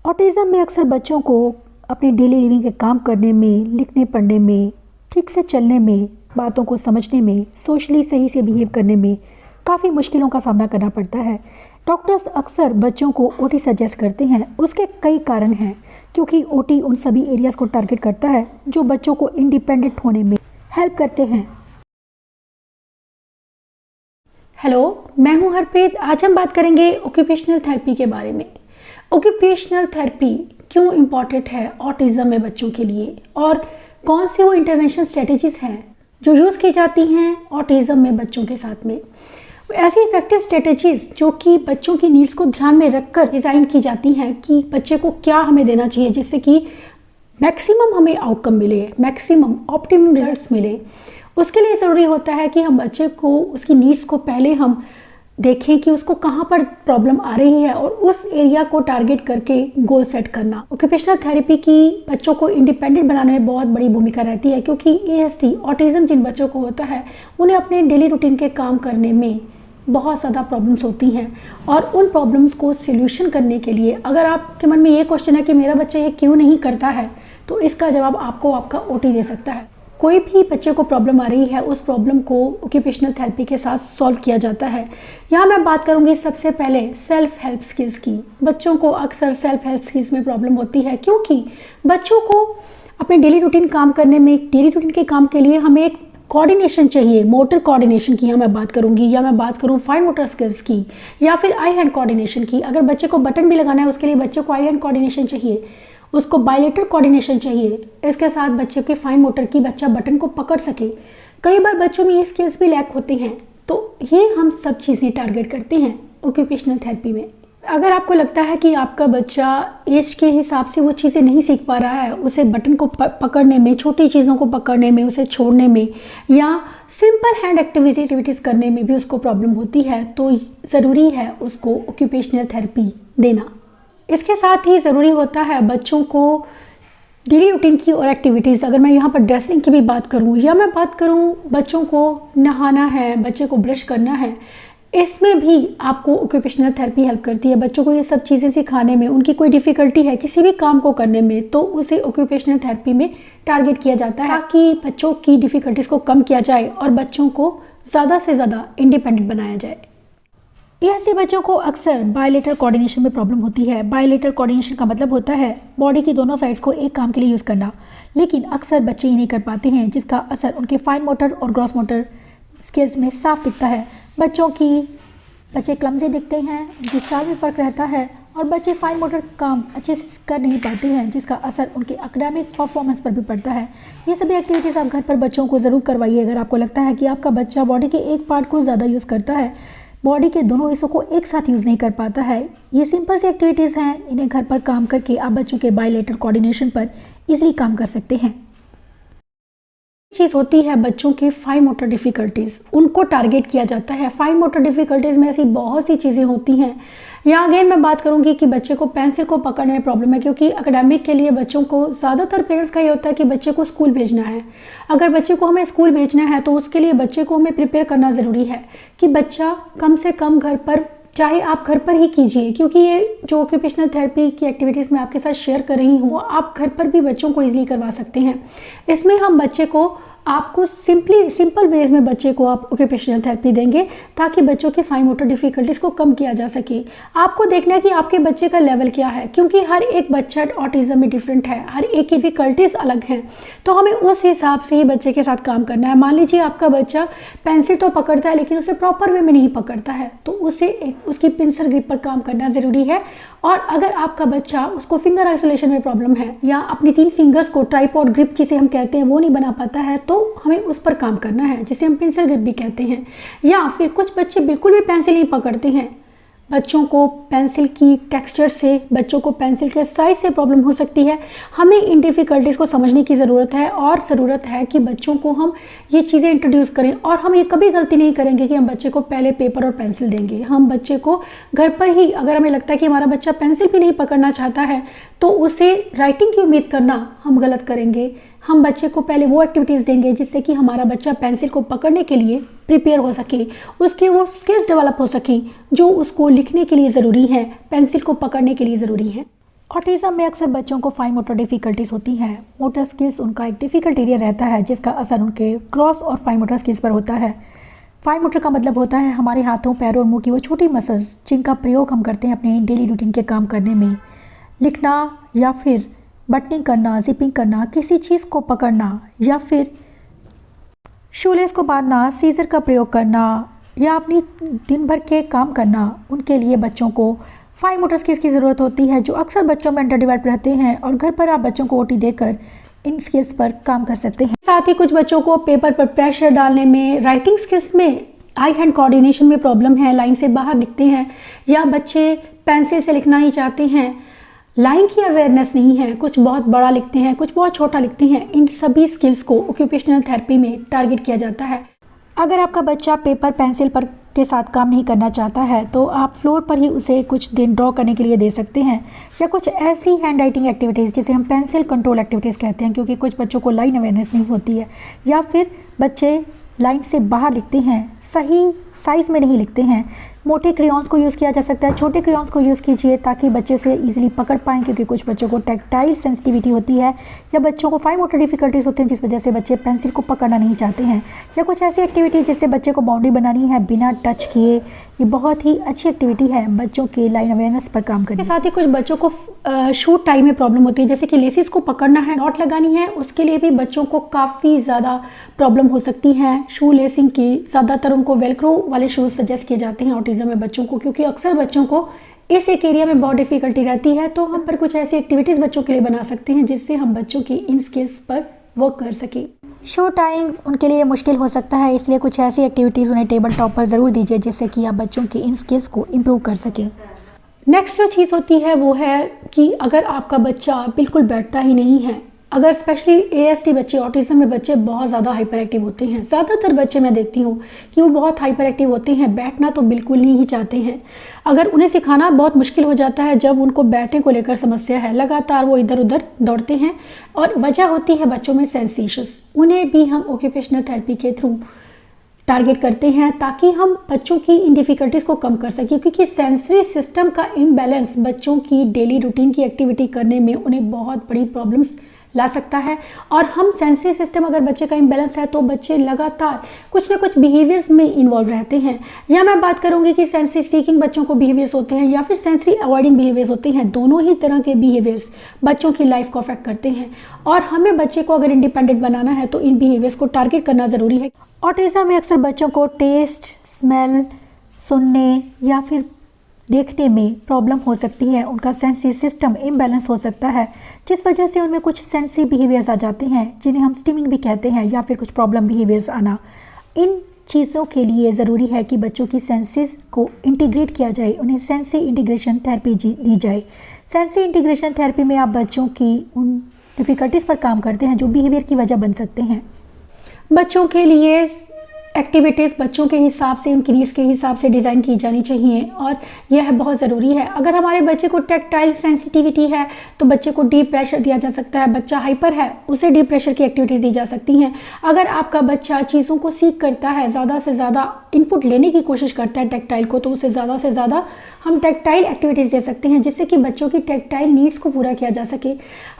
Autism में अक्सर बच्चों को अपनी डेली लिविंग के काम करने में, लिखने पढ़ने में, ठीक से चलने में, बातों को समझने में, सोशली सही से बिहेव करने में काफ़ी मुश्किलों का सामना करना पड़ता है। डॉक्टर्स अक्सर बच्चों को ओटी सजेस्ट करते हैं। उसके कई कारण हैं, क्योंकि ओटी उन सभी एरियाज़ को टारगेट करता है जो बच्चों को इंडिपेंडेंट होने में हेल्प करते हैं। हेलो, मैं हूं हरप्रीत। आज हम बात करेंगे ऑक्यूपेशनल थेरेपी के बारे में। ऑक्यूपेशनल थेरेपी क्यों इम्पॉर्टेंट है ऑटिज़म में बच्चों के लिए, और कौन सी वो इंटरवेंशन स्ट्रेटजीज़ हैं जो यूज़ की जाती हैं ऑटिज़म में बच्चों के साथ में। ऐसी इफेक्टिव स्ट्रेटजीज़ जो कि बच्चों की नीड्स को ध्यान में रखकर डिज़ाइन की जाती हैं कि बच्चे को क्या हमें देना चाहिए जिससे कि मैक्सिमम हमें आउटकम मिले, मैक्सिमम ऑप्टिमम रिजल्ट्स मिले। उसके लिए ज़रूरी होता है कि हम बच्चे को उसकी नीड्स को पहले हम देखें कि उसको कहाँ पर प्रॉब्लम आ रही है और उस एरिया को टारगेट करके गोल सेट करना। ऑक्यूपेशनल थेरेपी की बच्चों को इंडिपेंडेंट बनाने में बहुत बड़ी भूमिका रहती है, क्योंकि एएसडी ऑटिज़म जिन बच्चों को होता है उन्हें अपने डेली रूटीन के काम करने में बहुत ज़्यादा प्रॉब्लम्स होती हैं, और उन प्रॉब्लम्स को सोल्यूशन करने के लिए अगर आपके मन में ये क्वेश्चन है कि मेरा बच्चा ये क्यों नहीं करता है, तो इसका जवाब आपको आपका ओटी दे सकता है। कोई भी बच्चे को प्रॉब्लम आ रही है, उस प्रॉब्लम को ऑक्यूपेशनल थेरेपी के साथ सॉल्व किया जाता है। यहाँ मैं बात करूँगी सबसे पहले सेल्फ हेल्प स्किल्स की। बच्चों को अक्सर सेल्फ हेल्प स्किल्स में प्रॉब्लम होती है, क्योंकि बच्चों को अपने डेली रूटीन काम करने में, डेली रूटीन के काम के लिए हमें एक कोऑर्डिनेशन चाहिए। मोटर कोऑर्डिनेशन की यहाँ मैं बात करूँगी, या मैं बात करूँ फाइन मोटर स्किल्स की, या फिर आई हैंड कोऑर्डिनेशन की। अगर बच्चे को बटन भी लगाना है उसके लिए बच्चे को आई हैंड कोऑर्डिनेशन चाहिए, उसको बायलेटरल कोऑर्डिनेशन चाहिए। इसके साथ बच्चे के फाइन मोटर की बच्चा बटन को पकड़ सके। कई बार बच्चों में ये स्किल्स भी लैक होती हैं, तो ये हम सब चीज़ें टारगेट करते हैं ऑक्यूपेशनल थेरेपी में। अगर आपको लगता है कि आपका बच्चा एज के हिसाब से वो चीज़ें नहीं सीख पा रहा है, उसे बटन को पकड़ने में, छोटी चीज़ों को पकड़ने में, उसे छोड़ने में, या सिंपल हैंड एक्टिविटीज़ करने में भी उसको प्रॉब्लम होती है, तो ज़रूरी है उसको ऑक्यूपेशनल थेरेपी देना। इसके साथ ही ज़रूरी होता है बच्चों को डेली रूटीन की और एक्टिविटीज़। अगर मैं यहाँ पर ड्रेसिंग की भी बात करूँ, या मैं बात करूँ बच्चों को नहाना है, बच्चे को ब्रश करना है, इसमें भी आपको ऑक्यूपेशनल थेरेपी हेल्प करती है। बच्चों को ये सब चीज़ें सिखाने में, उनकी कोई डिफ़िकल्टी है किसी भी काम को करने में, तो उसे ऑक्यूपेशनल थेरेपी में टारगेट किया जाता है ताकि बच्चों की डिफ़िकल्टीज़ को कम किया जाए और बच्चों को ज़्यादा से ज़्यादा इंडिपेंडेंट बनाया जाए। एएसडी बच्चों को अक्सर बायलेटरल कोऑर्डिनेशन में प्रॉब्लम होती है। बायलेटरल कोऑर्डिनेशन का मतलब होता है बॉडी की दोनों साइड्स को एक काम के लिए यूज़ करना, लेकिन अक्सर बच्चे ये नहीं कर पाते हैं, जिसका असर उनके फाइन मोटर और ग्रॉस मोटर स्किल्स में साफ दिखता है। बच्चे क्लमज़ी दिखते हैं, उनकी चाल में फ़र्क रहता है, और बच्चे फाइन मोटर काम अच्छे से कर नहीं पाते हैं, जिसका असर उनके एकेडमिक परफॉर्मेंस पर भी पड़ता है। ये सभी एक्टिविटीज़ आप घर पर बच्चों को ज़रूर करवाइए। अगर आपको लगता है कि आपका बच्चा बॉडी के एक पार्ट को ज़्यादा यूज़ करता है, बॉडी के दोनों हिस्सों को एक साथ यूज़ नहीं कर पाता है, ये सिंपल सी एक्टिविटीज़ हैं। इन्हें घर पर काम करके आप बच्चों के बायलेटरल कोऑर्डिनेशन पर इजीली काम कर सकते हैं। चीज़ होती है बच्चों के फाइन मोटर डिफ़िकल्टीज़, उनको टारगेट किया जाता है। फाइन मोटर डिफ़िकल्टीज़ में ऐसी बहुत सी चीज़ें होती हैं। यहाँ अगेन मैं बात करूँगी कि बच्चे को पेंसिल को पकड़ने में प्रॉब्लम है, क्योंकि एकेडमिक के लिए बच्चों को ज़्यादातर पेरेंट्स का ये होता है कि बच्चे को स्कूल भेजना है। अगर बच्चे को हमें स्कूल भेजना है तो उसके लिए बच्चे को हमें प्रिपेयर करना ज़रूरी है कि बच्चा कम से कम घर पर, चाहे आप घर पर ही कीजिए, क्योंकि ये जो ऑक्यूपेशनल थेरेपी की एक्टिविटीज़ मैं आपके साथ शेयर कर रही हूँ, आप घर पर भी बच्चों को ईजिली करवा सकते हैं। इसमें हम बच्चे को, आपको सिंपल वेज में बच्चे को आप ऑक्यूपेशनल थेरेपी देंगे ताकि बच्चों की फाइन मोटर डिफ़िकल्टीज़ को कम किया जा सके। आपको देखना है कि आपके बच्चे का लेवल क्या है, क्योंकि हर एक बच्चा ऑटिज़म में डिफरेंट है, हर एक की डिफ़िकल्टीज़ अलग हैं, तो हमें उस हिसाब से ही बच्चे के साथ काम करना है। मान लीजिए आपका बच्चा पेंसिल तो पकड़ता है लेकिन उसे प्रॉपर वे में नहीं पकड़ता है, तो उसे उसकी पिंसर ग्रिप पर काम करना ज़रूरी है। और अगर आपका बच्चा, उसको फिंगर आइसोलेशन में प्रॉब्लम है, या अपनी 3 फिंगर्स को ट्राइपॉड ग्रिप जिसे हम कहते हैं वो नहीं बना पाता है, तो हमें उस पर काम करना है, जिसे हम पेंसिल ग्रिप भी कहते हैं। या फिर कुछ बच्चे बिल्कुल भी पेंसिल नहीं पकड़ते हैं, बच्चों को पेंसिल की टेक्सचर से, बच्चों को पेंसिल के साइज से प्रॉब्लम हो सकती है। हमें इन डिफ़िकल्टीज़ को समझने की ज़रूरत है, और ज़रूरत है कि बच्चों को हम ये चीज़ें इंट्रोड्यूस करें। और हम ये कभी गलती नहीं करेंगे कि हम बच्चे को पहले पेपर और पेंसिल देंगे। हम बच्चे को घर पर ही, अगर हमें लगता है कि हमारा बच्चा पेंसिल भी नहीं पकड़ना चाहता है, तो उसे राइटिंग की उम्मीद करना हम गलत करेंगे। हम बच्चे को पहले वो एक्टिविटीज़ देंगे जिससे कि हमारा बच्चा पेंसिल को पकड़ने के लिए प्रिपेयर हो सके, उसके वो स्किल्स डेवलप हो सकें जो उसको लिखने के लिए ज़रूरी है, पेंसिल को पकड़ने के लिए ज़रूरी है। ऑटिज़म में अक्सर बच्चों को फाइन मोटर डिफ़िकल्टीज़ होती हैं। मोटर स्किल्स उनका एक डिफ़िकल्ट एरिया रहता है जिसका असर उनके क्रॉस और फाइन मोटर स्किल्स पर होता है। फाइन मोटर का मतलब होता है हमारे हाथों, पैरों और मुंह की वो छोटी मसल्स जिनका प्रयोग हम करते हैं अपने डेली रूटीन के काम करने में। लिखना या फिर बटनिंग करना, जिपिंग करना, किसी चीज़ को पकड़ना या फिर शूलेस को बांधना, सीजर का प्रयोग करना या अपनी दिन भर के काम करना, उनके लिए बच्चों को फाइन मोटर स्किल्स की ज़रूरत होती है जो अक्सर बच्चों में अंडर डेवलप्ड रहते हैं और घर पर आप बच्चों को ओटी देकर इन स्किल्स पर काम कर सकते हैं। साथ ही कुछ बच्चों को पेपर पर प्रेशर डालने में, राइटिंग स्किल्स में, आई हैंड कोऑर्डिनेशन में प्रॉब्लम है, लाइन से बाहर लिखते हैं या बच्चे पेंसिल से लिखना ही चाहते हैं, लाइन की अवेयरनेस नहीं है, कुछ बहुत बड़ा लिखते हैं, कुछ बहुत छोटा लिखते हैं। इन सभी स्किल्स को ऑक्यूपेशनल थेरेपी में टारगेट किया जाता है। अगर आपका बच्चा पेपर पेंसिल पर के साथ काम नहीं करना चाहता है तो आप फ्लोर पर ही उसे कुछ दिन ड्रॉ करने के लिए दे सकते हैं या कुछ ऐसी हैंड राइटिंग एक्टिविटीज़ जिसे हम पेंसिल कंट्रोल एक्टिविटीज़ कहते हैं, क्योंकि कुछ बच्चों को लाइन अवेयरनेस नहीं होती है या फिर बच्चे लाइन से बाहर लिखते हैं, सही साइज़ में नहीं लिखते हैं। मोटे क्रेयॉन्स को यूज़ किया जा सकता है, छोटे क्रेयॉन्स को यूज़ कीजिए ताकि बच्चे से इजीली पकड़ पाएँ, क्योंकि कुछ बच्चों को टैक्टाइल सेंसिटिविटी होती है या बच्चों को फाइन मोटर डिफ़िकल्टीज़ होते हैं जिस वजह से बच्चे पेंसिल को पकड़ना नहीं चाहते हैं, या कुछ ऐसी एक्टिविटी जिससे बच्चे को बाउंड्री बनानी है बिना टच किए। ये बहुत ही अच्छी एक्टिविटी है बच्चों के लाइन अवेयरनेस पर काम करने। साथ ही कुछ बच्चों को शू टाई में प्रॉब्लम होती है, जैसे कि लेसिस को पकड़ना है, नॉट लगानी है, उसके लिए भी बच्चों को काफ़ी ज़्यादा प्रॉब्लम हो सकती है। शू लेसिंग की ज़्यादातर उनको वेलक्रो वाले शूज़ सजेस्ट किए जाते हैं ऑटिज़म में बच्चों को, क्योंकि अक्सर बच्चों को इस एक एरिया में बहुत डिफ़िकल्टी रहती है। तो हम पर कुछ ऐसी एक्टिविटीज़ बच्चों के लिए बना सकते हैं जिससे हम बच्चों की इन स्किल्स पर वर्क कर सकें। शो टाइम उनके लिए मुश्किल हो सकता है, इसलिए कुछ ऐसी एक्टिविटीज़ उन्हें टेबल टॉप पर ज़रूर दीजिए जिससे कि आप बच्चों की इन स्किल्स को इम्प्रूव कर सकें। नेक्स्ट जो चीज़ होती है वो है कि अगर आपका बच्चा बिल्कुल बैठता ही नहीं है, अगर स्पेशली ASD बच्चे, ऑटिज़म में बच्चे बहुत ज़्यादा हाइपर एक्टिव होते हैं। ज़्यादातर बच्चे मैं देखती हूँ कि वो बहुत हाइपर एक्टिव होते हैं, बैठना तो बिल्कुल नहीं ही चाहते हैं। अगर उन्हें सिखाना बहुत मुश्किल हो जाता है जब उनको बैठने को लेकर समस्या है, लगातार वो इधर उधर दौड़ते हैं और वजह होती है बच्चों में सेंसेशंस। उन्हें भी हम ऑक्यूपेशनल थेरेपी के थ्रू टारगेट करते हैं ताकि हम बच्चों की इन डिफ़िकल्टीज़ को कम कर सकें, क्योंकि सेंसरी सिस्टम का इम्बैलेंस बच्चों की डेली रूटीन की एक्टिविटी करने में उन्हें बहुत बड़ी प्रॉब्लम्स ला सकता है। और हम सेंसरी सिस्टम अगर बच्चे का इम्बैलेंस है तो बच्चे लगातार कुछ ना कुछ बिहेवियर्स में इन्वॉल्व रहते हैं। या मैं बात करूंगी कि सेंसरी सीकिंग बच्चों को बिहेवियर्स होते हैं या फिर सेंसरी अवॉइडिंग बिहेवियर्स होते हैं। दोनों ही तरह के बिहेवियर्स बच्चों की लाइफ को अफेक्ट करते हैं और हमें बच्चे को अगर इंडिपेंडेंट बनाना है तो इन बिहेवियर्स को टारगेट करना ज़रूरी है। ऑटिज़म में अक्सर बच्चों को टेस्ट, स्मेल, सुनने या फिर देखने में प्रॉब्लम हो सकती है। उनका सेंसरी सिस्टम इम्बैलेंस हो सकता है जिस वजह से उनमें कुछ सेंसरी बिहेवियर्स आ जाते हैं जिन्हें हम स्टिमिंग भी कहते हैं, या फिर कुछ प्रॉब्लम बिहेवियर्स आना। इन चीज़ों के लिए ज़रूरी है कि बच्चों की सेंसेस को इंटीग्रेट किया जाए, उन्हें सेंसरी इंटीग्रेशन थेरेपी दी जाए। सेंसरी इंटीग्रेशन थेरेपी में आप बच्चों की उन डिफ़िकल्टीज़ पर काम करते हैं जो बिहेवियर की वजह बन सकते हैं। बच्चों के लिए एक्टिविटीज़ बच्चों के हिसाब से, उनकी नीड्स के हिसाब से डिज़ाइन की जानी चाहिए और यह बहुत ज़रूरी है। अगर हमारे बच्चे को टैक्टाइल सेंसिटिविटी है तो बच्चे को डीप प्रेशर दिया जा सकता है। बच्चा हाइपर है, उसे डीप प्रेशर की एक्टिविटीज़ दी जा सकती हैं। अगर आपका बच्चा चीज़ों को सीख करता है, ज़्यादा से ज़्यादा इनपुट लेने की कोशिश करता है टैक्टाइल को, तो उसे ज़्यादा से ज़्यादा हम टैक्टाइल एक्टिविटीज़ दे सकते हैं जिससे कि बच्चों की टैक्टाइल नीड्स को पूरा किया जा सके।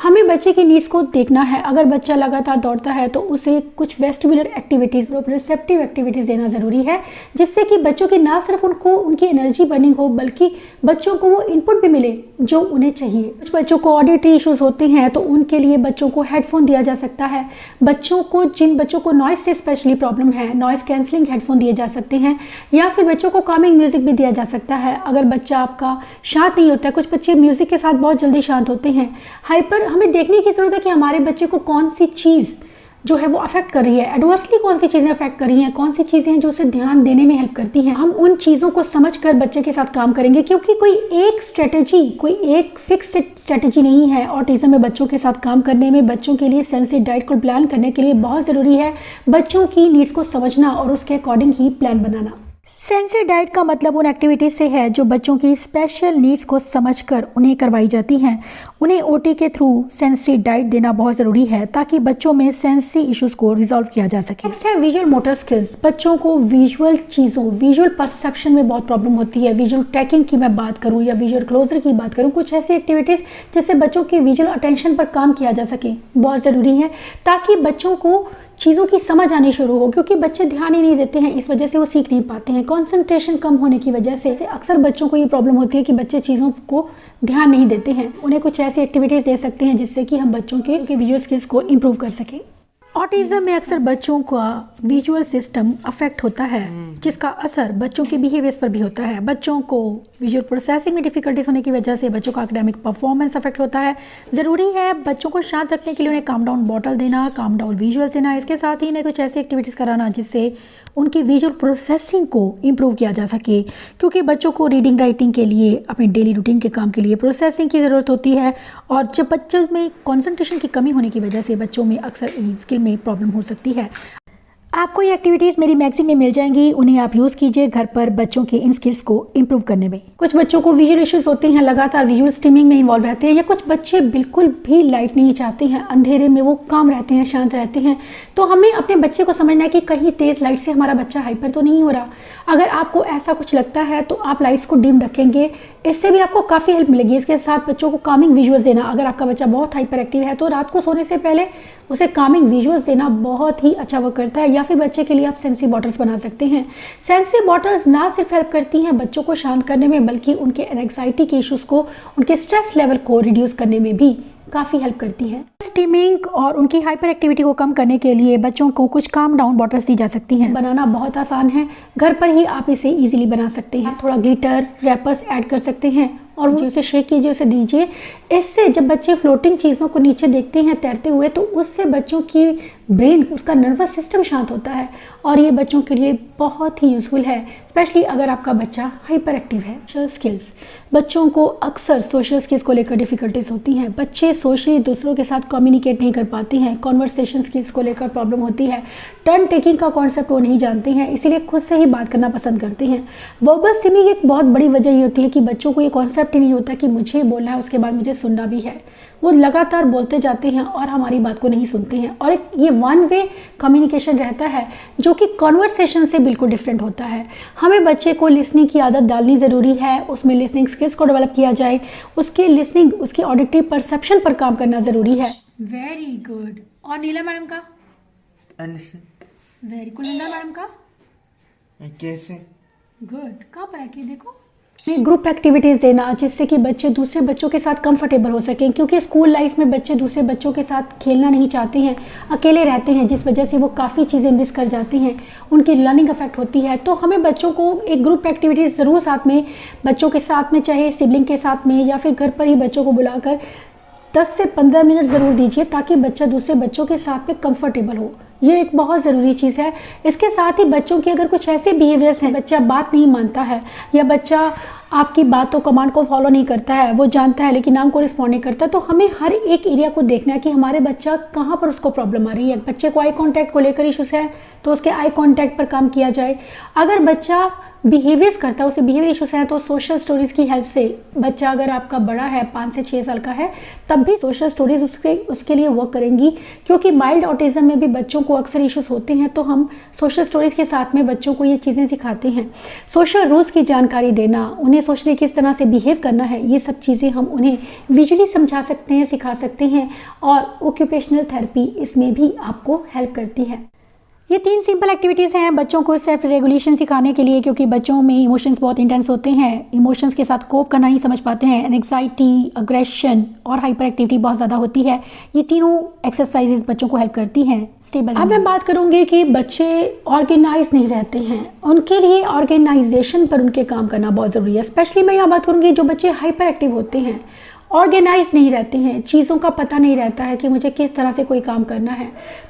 हमें बच्चे की नीड्स को देखना है। अगर बच्चा लगातार दौड़ता है तो उसे कुछ वेस्टिबुलर एक्टिविटीज़, रिसेप्टिव एक्टिविटीज़ देना ज़रूरी है जिससे कि बच्चों की ना सिर्फ उनको उनकी एनर्जी बर्निंग हो बल्कि बच्चों को वो इनपुट भी मिले जो उन्हें चाहिए। कुछ बच्चों को ऑडिटरी इश्यूज होते हैं तो उनके लिए बच्चों को हेडफोन दिया जा सकता है। जिन बच्चों को नॉइस से स्पेशली प्रॉब्लम है, नॉइस कैंसलिंग हेडफोन दिए जा सकते हैं या फिर बच्चों को कामिंग म्यूजिक भी दिया जा सकता है। अगर बच्चा आपका शांत नहीं होता है, कुछ बच्चे म्यूजिक के साथ बहुत जल्दी शांत होते हैं, हाइपर, हमें देखने की ज़रूरत है कि हमारे बच्चे को कौन सी चीज़ जो है वो अफेक्ट कर रही है, एडवर्सली कौन सी चीज़ें अफेक्ट कर रही हैं, कौन सी चीज़ें हैं जो उसे ध्यान देने में हेल्प करती हैं। हम उन चीज़ों को समझकर बच्चे के साथ काम करेंगे, क्योंकि कोई एक फिक्स्ड स्ट्रेटजी नहीं है ऑटिज़म में बच्चों के साथ काम करने में। बच्चों के लिए सेंसरी डाइट को प्लान करने के लिए बहुत ज़रूरी है बच्चों की नीड्स को समझना और उसके अकॉर्डिंग ही प्लान बनाना। सेंसरी डाइट का मतलब उन एक्टिविटीज़ से है जो बच्चों की स्पेशल नीड्स को समझकर उन्हें करवाई जाती हैं। उन्हें ओटी के थ्रू सेंसरी डाइट देना बहुत ज़रूरी है ताकि बच्चों में सेंसरी इश्यूज़ को रिजॉल्व किया जा सके। नेक्स्ट है विजुअल मोटर स्किल्स। बच्चों को विजुअल चीज़ों, विजुअल परसेप्शन में बहुत प्रॉब्लम होती है। विजुअल ट्रैकिंग की मैं बात करूँ या विजुअल क्लोजर की बात करूँ, कुछ ऐसी एक्टिविटीज़ जिससे बच्चों की विजुअल अटेंशन पर काम किया जा सके बहुत ज़रूरी है ताकि बच्चों को चीज़ों की समझ आनी शुरू हो, क्योंकि बच्चे ध्यान ही नहीं देते हैं, इस वजह से वो सीख नहीं पाते हैं। कंसंट्रेशन कम होने की वजह से अक्सर बच्चों को ये प्रॉब्लम होती है कि बच्चे चीज़ों को ध्यान नहीं देते हैं। उन्हें कुछ ऐसी एक्टिविटीज़ दे सकते हैं जिससे कि हम बच्चों के विजुअल स्किल्स को इम्प्रूव कर सकें। ऑटिज्म में अक्सर बच्चों का विजुअल सिस्टम अफेक्ट होता है जिसका असर बच्चों के बिहेवियर्स पर भी होता है। बच्चों को विजुअल प्रोसेसिंग में डिफिकल्टीज होने की वजह से बच्चों का एकेडमिक परफॉर्मेंस अफेक्ट होता है। ज़रूरी है बच्चों को शांत रखने के लिए उन्हें काम डाउन बॉटल देना, काम डाउन विजुअल्स देना, इसके साथ ही उन्हें कुछ ऐसी एक्टिविटीज़ कराना जिससे उनकी विजुअल प्रोसेसिंग को इम्प्रूव किया जा सके, क्योंकि बच्चों को रीडिंग राइटिंग के लिए अपने डेली रूटीन के काम के लिए प्रोसेसिंग की ज़रूरत होती है। और जब बच्चों में कंसंट्रेशन की कमी होने की वजह से बच्चों में अक्सर इन स्किल में प्रॉब्लम हो सकती है। आपको ये एक्टिविटीज़ मेरी मैगजीन में मिल जाएंगी, उन्हें आप यूज़ कीजिए घर पर बच्चों के इन स्किल्स को इम्प्रूव करने में। कुछ बच्चों को विजुअल इश्यूज होते हैं, लगातार विजुअल स्ट्रीमिंग में इन्वॉल्व रहते हैं, या कुछ बच्चे बिल्कुल भी लाइट नहीं चाहते हैं, अंधेरे में वो काम रहते हैं, शांत रहते हैं। तो हमें अपने बच्चे को समझना है कि कहीं तेज़ लाइट से हमारा बच्चा हाइपर तो नहीं हो रहा। अगर आपको ऐसा कुछ लगता है तो आप लाइट्स को डिम रखेंगे, इससे भी आपको काफ़ी हेल्प मिलेगी। इसके साथ बच्चों को कामिंग विजुअल्स देना, अगर आपका बच्चा बहुत हाइपर एक्टिव है तो रात को सोने से पहले उसे कामिंग विजुअल्स देना बहुत ही अच्छा वर्क करता है। या फिर बच्चे के लिए आप सेंसरी बॉटल्स बना सकते हैं। सेंसरी बॉटल्स ना सिर्फ हेल्प करती हैं बच्चों को शांत करने में, बल्कि उनके एंग्जाइटी के इश्यूज़ को, उनके स्ट्रेस लेवल को रिड्यूस करने में भी काफ़ी हेल्प करती है। स्टीमिंग और उनकी हाइपर एक्टिविटी को कम करने के लिए बच्चों को कुछ काम डाउन बॉटल्स दी जा सकती हैं। बनाना बहुत आसान है, घर पर ही आप इसे इजीली बना सकते हैं। थोड़ा ग्लिटर रैपर्स ऐड कर सकते हैं और उसे शेक कीजिए, उसे दीजिए। इससे जब बच्चे फ्लोटिंग चीज़ों को नीचे देखते हैं तैरते हुए, तो उससे बच्चों की ब्रेन, उसका नर्वस सिस्टम शांत होता है और ये बच्चों के लिए बहुत ही यूज़फुल है, स्पेशली अगर आपका बच्चा हाइपर एक्टिव है। सोशल स्किल्स, बच्चों को अक्सर सोशल स्किल्स को लेकर डिफ़िकल्टीज होती हैं। बच्चे सोशली दूसरों के साथ कम्युनिकेट नहीं कर पाते हैं, कॉन्वर्सेशन स्किल्स को लेकर प्रॉब्लम होती है, टर्न टेकिंग का कॉन्सेप्ट वो नहीं जानते हैं, इसीलिए खुद से ही बात करना पसंद करते हैं। वर्बल स्टिमिंग एक बहुत बड़ी वजह ये होती है कि बच्चों को ये कॉन्सेप्ट ही नहीं होता कि मुझे बोलना है, उसके बाद मुझे सुनना भी है। वो लगातार बोलते जाते हैं और हमारी बात को नहीं सुनते हैं, और एक ये वन वे कम्युनिकेशन रहता है जो कि कॉन्वर्सेशन से बिल्कुल डिफरेंट होता है। हमें बच्चे को लिसनिंग की आदत डालनी ज़रूरी है, उसमें लिसनिंग स्किल्स को डेवलप किया जाए, उसकी लिसनिंग, उसकी ऑडिटरी परसेप्शन पर काम करना ज़रूरी है। Very good. और नीला मैडम का? Very good. नीला मैडम का? कैसे? गुड। कहाँ पर है कि देखो। ग्रुप एक्टिविटीज़ देना जिससे कि बच्चे दूसरे बच्चों के साथ कंफर्टेबल हो सकें, क्योंकि स्कूल लाइफ में बच्चे दूसरे बच्चों के साथ खेलना नहीं चाहते हैं, अकेले रहते हैं, जिस वजह से वो काफ़ी चीज़ें मिस कर जाती हैं, उनकी लर्निंग अफेक्ट होती है। तो हमें बच्चों को एक ग्रुप एक्टिविटीज़ ज़रूर साथ में, बच्चों के साथ में, चाहे सिबलिंग के साथ में या फिर घर पर ही बच्चों को बुलाकर 10 से 15 मिनट ज़रूर दीजिए, ताकि बच्चा दूसरे बच्चों के साथ में कंफर्टेबल हो। ये एक बहुत ज़रूरी चीज़ है। इसके साथ ही बच्चों की अगर कुछ ऐसे बिहेवियर्स हैं, बच्चा बात नहीं मानता है या बच्चा आपकी बातों कमांड को फॉलो नहीं करता है, वो जानता है लेकिन नाम को रिस्पॉन्ड नहीं करता, तो हमें हर एक एरिया को देखना है कि हमारे बच्चा कहाँ पर उसको प्रॉब्लम आ रही है। बच्चे को आई कांटेक्ट को लेकर इश्यूज़ है तो उसके आई कांटेक्ट पर काम किया जाए। अगर बच्चा बिहेवियर्स करता है, उसे बिहेवियर इश्यूज़ हैं, तो सोशल स्टोरीज़ की हेल्प से, बच्चा अगर आपका बड़ा है, 5 से 6 साल का है, तब भी सोशल स्टोरीज़ उसके लिए वर्क करेंगी, क्योंकि माइल्ड ऑटिज़म में भी बच्चों को अक्सर इश्यूज़ होते हैं। तो हम सोशल स्टोरीज़ के साथ में बच्चों को ये चीज़ें सिखाते हैं। सोशल रूल्स की जानकारी देना, उन्हें सोशली किस तरह से बिहेव करना है, ये सब चीज़ें हम उन्हें विजुअली समझा सकते हैं, सिखा सकते हैं, और ऑक्यूपेशनल थेरेपी इसमें भी आपको हेल्प करती है। ये 3 सिंपल एक्टिविटीज़ हैं बच्चों को सेल्फ रेगुलेशन सिखाने के लिए, क्योंकि बच्चों में इमोशंस बहुत इंटेंस होते हैं, इमोशंस के साथ कोप करना नहीं समझ पाते हैं, एंग्जाइटी, अग्रेशन और हाइपर एक्टिविटी बहुत ज़्यादा होती है। ये तीनों एक्सरसाइजेज बच्चों को हेल्प करती हैं स्टेबल। अब मैं बात करूँगी कि बच्चे ऑर्गेनाइज नहीं रहते हैं, उनके लिए ऑर्गेनाइजेशन पर उनके काम करना बहुत ज़रूरी है। स्पेशली मैं यहाँ बात करूँगी जो बच्चे हाइपर एक्टिव होते हैं, ऑर्गेनाइज नहीं रहते हैं, चीज़ों का पता नहीं रहता है कि मुझे किस तरह से कोई काम करना है,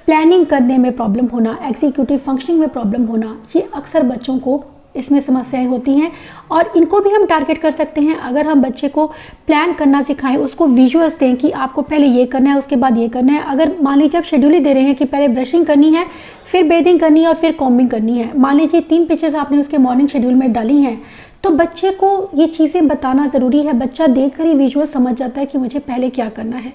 प्लानिंग करने में प्रॉब्लम होना, एग्जीक्यूटिव फंक्शनिंग में प्रॉब्लम होना, ये अक्सर बच्चों को इसमें समस्याएं होती हैं और इनको भी हम टारगेट कर सकते हैं। अगर हम बच्चे को प्लान करना सिखाएं, उसको विजुअल्स दें कि आपको पहले ये करना है, उसके बाद ये करना है। अगर मान लीजिए आप शेड्यूल ही दे रहे हैं कि पहले ब्रशिंग करनी है, फिर बेदिंग करनी है और फिर कॉम्बिंग करनी है, मान लीजिए 3 पिक्चर्स आपने उसके मॉर्निंग शेड्यूल में डाली हैं, तो बच्चे को ये चीज़ें बताना ज़रूरी है। बच्चा देखकर ही विजुअल समझ जाता है कि मुझे पहले क्या करना है।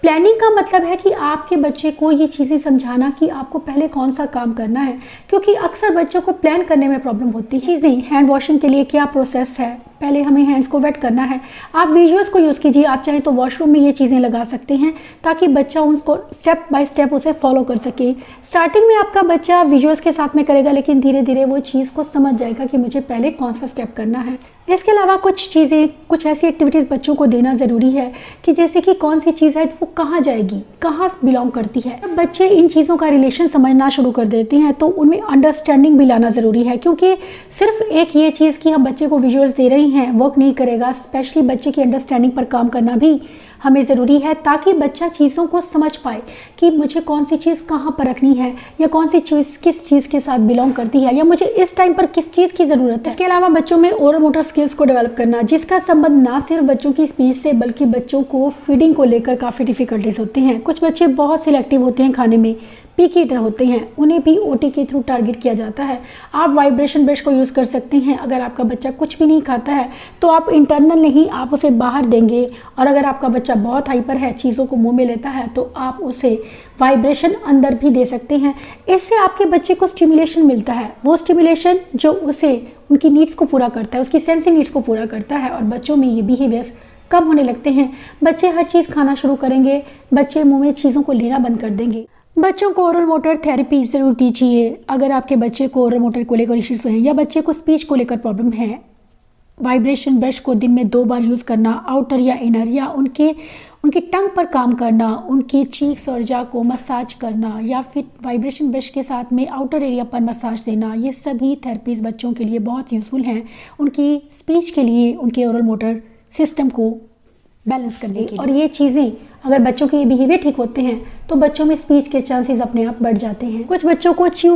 प्लानिंग का मतलब है कि आपके बच्चे को ये चीज़ें समझाना कि आपको पहले कौन सा काम करना है, क्योंकि अक्सर बच्चों को प्लान करने में प्रॉब्लम होती है। चीज़ें हैंड वॉशिंग के लिए क्या प्रोसेस है, पहले हमें हैंड्स को वेट करना है। आप विजुअल्स को यूज़ कीजिए, आप चाहें तो वॉशरूम में ये चीज़ें लगा सकते हैं ताकि बच्चा उसको स्टेप बाय स्टेप उसे फॉलो कर सके। स्टार्टिंग में आपका बच्चा विजुअल्स के साथ में करेगा, लेकिन धीरे धीरे वो चीज़ को समझ जाएगा कि मुझे पहले कौन सा स्टेप करना है। इसके अलावा कुछ चीज़ें, कुछ ऐसी एक्टिविटीज़ बच्चों को देना ज़रूरी है कि जैसे कि कौन सी चीज़ है वो कहाँ जाएगी, कहाँ बिलोंग करती है। जब बच्चे इन चीज़ों का रिलेशन समझना शुरू कर देते हैं तो उनमें अंडरस्टैंडिंग भी लाना ज़रूरी है, क्योंकि सिर्फ एक ये चीज़ कि हम बच्चे को विजुअल्स दे रहे हैं वर्क नहीं करेगा। स्पेशली बच्चे की अंडरस्टैंडिंग पर काम करना भी हमें ज़रूरी है ताकि बच्चा चीज़ों को समझ पाए कि मुझे कौन सी चीज़ कहाँ पर रखनी है, या कौन सी चीज़ किस चीज़ के साथ बिलोंग करती है, या मुझे इस टाइम पर किस चीज़ की ज़रूरत है। इसके अलावा बच्चों में ओरल मोटर स्किल्स को डेवलप करना, जिसका संबंध ना सिर्फ बच्चों की स्पीच से बल्कि बच्चों को फीडिंग को लेकर काफ़ी डिफ़िकल्टीज होती हैं। कुछ बच्चे बहुत सिलेक्टिव होते हैं खाने में, पिकी ईटर होते हैं, उन्हें भी ओटी के थ्रू टारगेट किया जाता है। आप वाइब्रेशन ब्रश को यूज़ कर सकते हैं। अगर आपका बच्चा कुछ भी नहीं खाता है तो आप इंटरनल नहीं, आप उसे बाहर देंगे। और अगर आपका बच्चा बहुत हाइपर है, चीज़ों को मुंह में लेता है, तो आप उसे वाइब्रेशन अंदर भी दे सकते हैं। इससे आपके बच्चे को स्टिमुलेशन मिलता है, वो स्टिमुलेशन जो उसे उनकी नीड्स को पूरा करता है, उसकी सेंसरी नीड्स को पूरा करता है, और बच्चों में ये बिहेवियर्स कम होने लगते हैं। बच्चे हर चीज़ खाना शुरू करेंगे, बच्चे मुँह में चीज़ों को लेना बंद कर देंगे। बच्चों को ओरल मोटर थेरेपी ज़रूर दीजिए। अगर आपके बच्चे को ओरल मोटर को लेकर इश्यूज हैं या बच्चे को स्पीच को लेकर प्रॉब्लम है, वाइब्रेशन ब्रश को दिन में 2 बार यूज़ करना, आउटर या इनर, या उनकी टंग पर काम करना, उनकी चीक्स और जा को मसाज करना, या फिर वाइब्रेशन ब्रश के साथ में आउटर एरिया पर मसाज देना, ये सभी थेरेपीज़ बच्चों के लिए बहुत यूज़फुल हैं उनकी स्पीच के लिए, उनके ओरल मोटर सिस्टम को बैलेंस करने के लिए। और ये चीज़ें अगर बच्चों के बिहेवियर ठीक होते हैं तो बच्चों में स्पीच के चांसेस अपने आप बढ़ जाते हैं। कुछ बच्चों को च्यू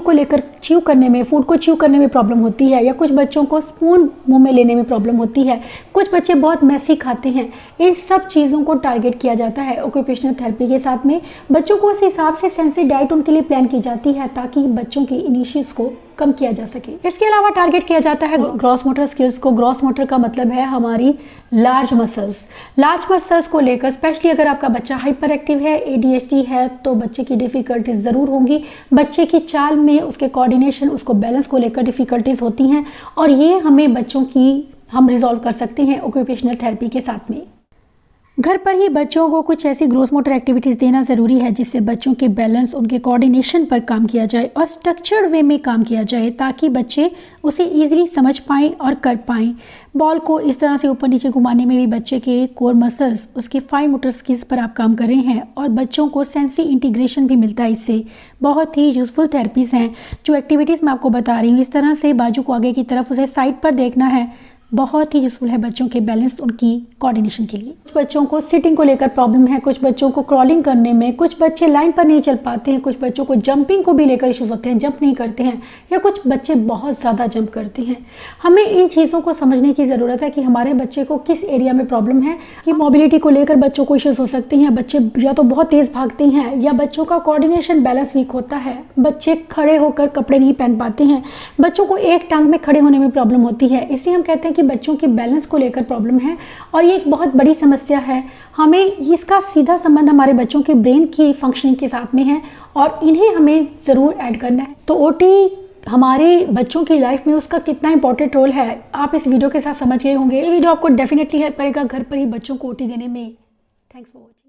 करने में, फूड को च्यू करने में प्रॉब्लम होती है, या कुछ बच्चों को स्पून मुंह में लेने में प्रॉब्लम होती है। कुछ बच्चे बहुत मैसी खाते हैं। इन सब चीज़ों को टारगेट किया जाता है ऑक्यूपेशनल थेरेपी के साथ में। बच्चों को उस हिसाब से सेंसरी डाइट उनके लिए प्लान की जाती है ताकि बच्चों के इन इश्यूज़ को कम किया जा सके। इसके अलावा टारगेट किया जाता है ग्रॉस मोटर स्किल्स को। ग्रॉस मोटर का मतलब है हमारी लार्ज मसल्स को लेकर, स्पेशली अगर आपका बच्चा हाइपर एक्टिव है, ADHD है, तो बच्चे की डिफ़िकल्टीज ज़रूर होंगी। बच्चे की चाल में, उसके कोऑर्डिनेशन, उसको बैलेंस को लेकर डिफ़िकल्टीज होती हैं, और ये हमें बच्चों की हम रिजॉल्व कर सकते हैं ऑक्यूपेशनल थेरेपी के साथ में। घर पर ही बच्चों को कुछ ऐसी ग्रोस मोटर एक्टिविटीज़ देना ज़रूरी है जिससे बच्चों के बैलेंस, उनके कोऑर्डिनेशन पर काम किया जाए और स्ट्रक्चर्ड वे में काम किया जाए ताकि बच्चे उसे ईजिली समझ पाएँ और कर पाएँ। बॉल को इस तरह से ऊपर नीचे घुमाने में भी बच्चे के कोर मसल्स, उसके फाइन मोटर स्किल्स पर आप काम कर रहे हैं, और बच्चों को सेंसरी इंटीग्रेशन भी मिलता है इससे। बहुत ही यूज़फुल थेरेपीज़ हैं जो एक्टिविटीज़ मैं आपको बता रही हूँ। इस तरह से बाजू को आगे की तरफ, उसे साइड पर देखना है, बहुत ही यूज़फुल है बच्चों के बैलेंस, उनकी कोऑर्डिनेशन के लिए। कुछ बच्चों को सिटिंग को लेकर प्रॉब्लम है, कुछ बच्चों को क्रॉलिंग करने में, कुछ बच्चे लाइन पर नहीं चल पाते हैं, कुछ बच्चों को जंपिंग को भी लेकर इश्यूज होते हैं, जंप नहीं करते हैं, या कुछ बच्चे बहुत ज़्यादा जंप करते हैं। हमें इन चीज़ों को समझने की ज़रूरत है कि हमारे बच्चे को किस एरिया में प्रॉब्लम है। कि मोबिलिटी को लेकर बच्चों को इश्यूज हो सकते हैं, बच्चे या तो बहुत तेज़ भागते हैं, या बच्चों का कोऑर्डिनेशन बैलेंस वीक होता है, बच्चे खड़े होकर कपड़े नहीं पहन पाते हैं, बच्चों को एक टांग में खड़े होने में प्रॉब्लम होती है। इसे हम कहते हैं कि बच्चों के बैलेंस को लेकर प्रॉब्लम है, और ये एक बहुत बड़ी समस्या है। हमें इसका सीधा संबंध हमारे बच्चों के ब्रेन की फंक्शनिंग के साथ में है, और इन्हें हमें ज़रूर ऐड करना है। तो ओटी हमारे बच्चों की लाइफ में उसका कितना इंपॉर्टेंट रोल है, आप इस वीडियो के साथ समझ गए होंगे। ये वीडियो आपको डेफिनेटली हेल्प करेगा घर पर ही बच्चों को ओटी देने में। Thanks for watching.